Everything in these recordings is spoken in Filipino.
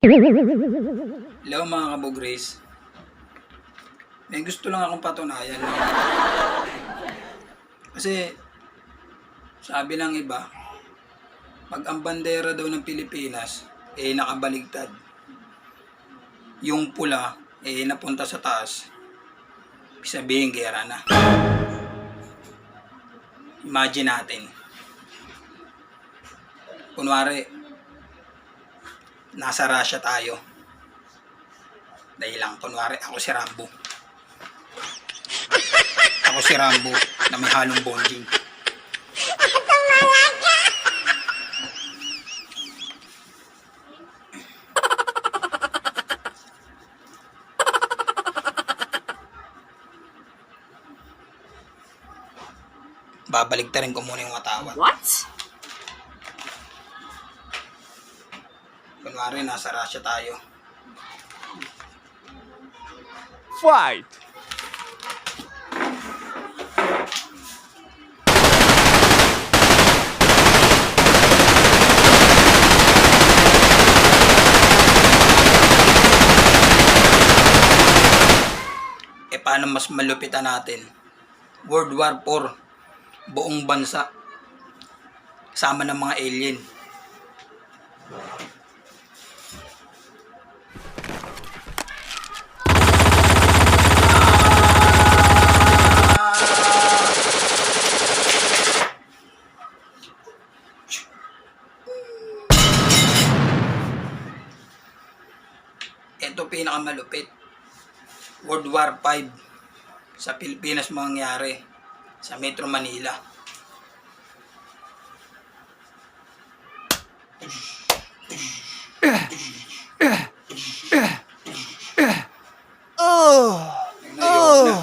Hello mga kabugris. May gusto lang akong patunayan. Kasi sabi ng iba, pag ang bandera daw ng Pilipinas nakabaligtad, yung pula napunta sa taas, sabihin gera na. Imagine natin, kunwari nasa Russia tayo, dahil lang kunwari ako si Rambo na may halong bonding. Babaligtarin ko muna yung watawat. What? Kunwari nasa Russia tayo. Fight! Paano mas malupitan natin? World War 4, buong bansa, kasama ng mga alien. Ito pinakamalupit. World War 5 sa Pilipinas mangyari sa Metro Manila. Ayun na,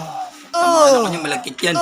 tamaan ako niyang malagkit yan.